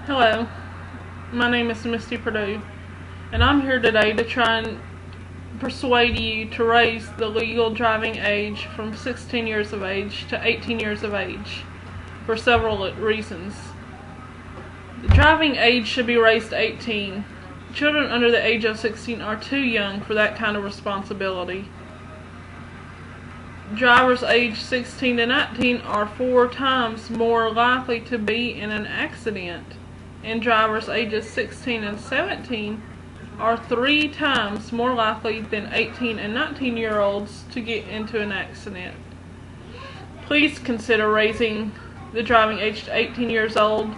Hello, my name is Misty Purdue, and I'm here today to try and persuade you to raise the legal driving age from 16 years of age to 18 years of age for several reasons. The driving age should be raised to 18. Children under the age of 16 are too young for that kind of responsibility. Drivers aged 16 to 19 are 4 times more likely to be in an accident, and drivers ages 16 and 17 are 3 times more likely than 18 and 19-year-olds to get into an accident. Please consider raising the driving age to 18 years old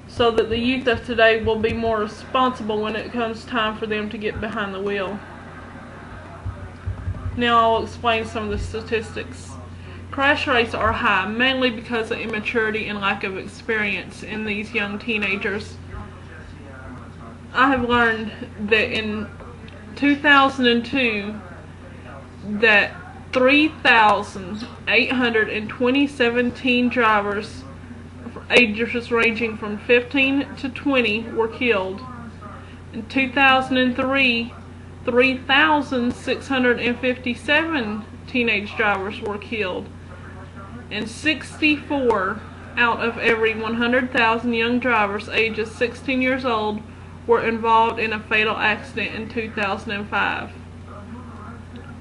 so that the youth of today will be more responsible when it comes time for them to get behind the wheel. Now I'll explain some of the statistics. Crash rates are high, mainly because of immaturity and lack of experience in these young teenagers. I have learned that in 2002 that 3,827 teen drivers ages ranging from 15 to 20 were killed. In 2003, 3,657 teenage drivers were killed, and 64 out of every 100,000 young drivers ages 16 years old were involved in a fatal accident in 2005.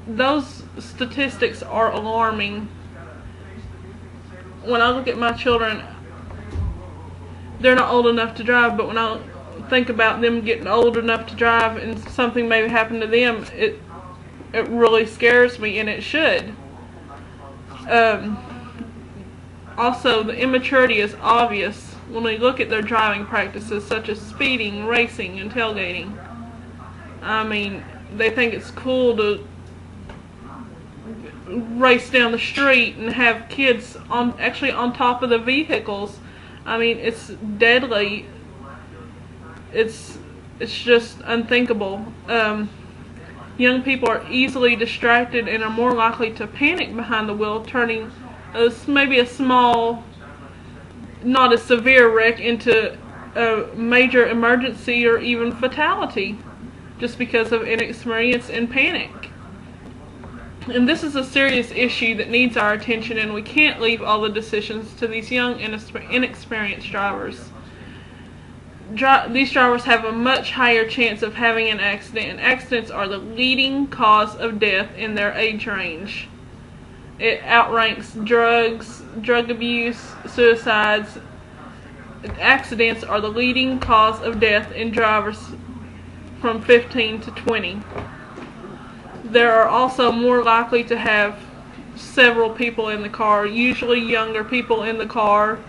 Those statistics are alarming. When I look at my children, they're not old enough to drive, but when I think about them getting old enough to drive and something may happen to them, it really scares me, and it should. Also, the immaturity is obvious when we look at their driving practices, such as speeding, racing, and tailgating. I mean, they think it's cool to race down the street and have kids actually on top of the vehicles. I mean, it's deadly. It's just unthinkable. Young people are easily distracted and are more likely to panic behind the wheel, turning maybe a small, not a severe wreck into a major emergency or even fatality, just because of inexperience and panic. And this is a serious issue that needs our attention, and we can't leave all the decisions to these young, inexperienced drivers. These drivers have a much higher chance of having an accident, and accidents are the leading cause of death in their age range. It outranks drugs, drug abuse, suicides. Accidents are the leading cause of death in drivers from 15 to 20. They are also more likely to have several people in the car, usually younger people in the car.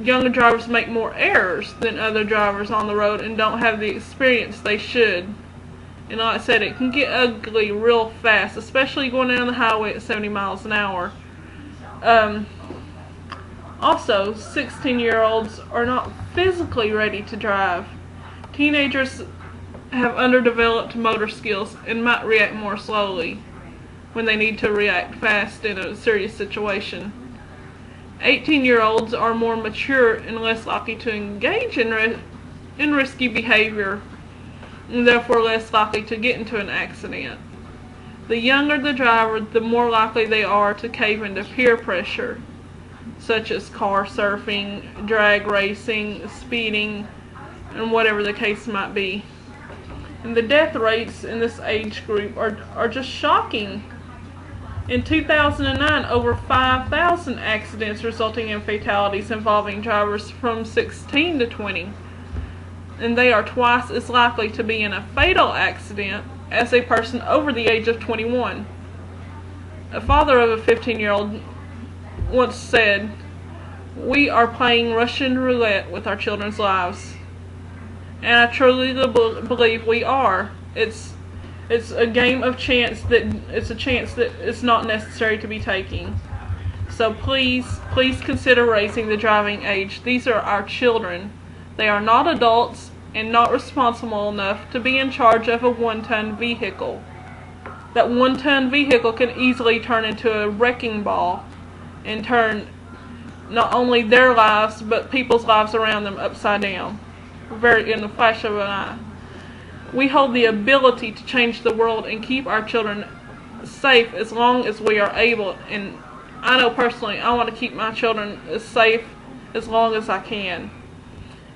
Younger drivers make more errors than other drivers on the road and don't have the experience they should. And like I said, it can get ugly real fast, especially going down the highway at 70 miles an hour. Also, 16-year-olds are not physically ready to drive. Teenagers have underdeveloped motor skills and might react more slowly when they need to react fast in a serious situation. 18-year-olds are more mature and less likely to engage in risky behavior, and therefore less likely to get into an accident. The younger the driver, the more likely they are to cave into peer pressure, such as car surfing, drag racing, speeding, and whatever the case might be. And the death rates in this age group are just shocking. In 2009, over 5,000 accidents resulting in fatalities involving drivers from 16 to 20. And they are twice as likely to be in a fatal accident as a person over the age of 21. A father of a 15-year-old once said, "We are playing Russian roulette with our children's lives." And I truly believe we are. It's a game of chance it's a chance that it's not necessary to be taking. So please consider raising the driving age. These are our children. They are not adults and not responsible enough to be in charge of a 1-ton vehicle. That 1-ton vehicle can easily turn into a wrecking ball and turn not only their lives, but people's lives around them upside down, very in the flash of an eye. We hold the ability to change the world and keep our children safe as long as we are able. And I know personally, I want to keep my children as safe as long as I can.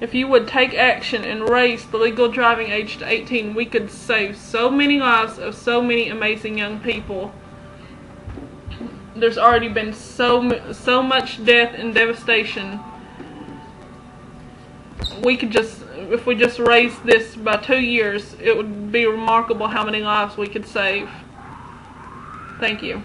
If you would take action and raise the legal driving age to 18, we could save so many lives of so many amazing young people. There's already been so much death and devastation. We could just, if we just raised this by 2 years, it would be remarkable how many lives we could save. Thank you.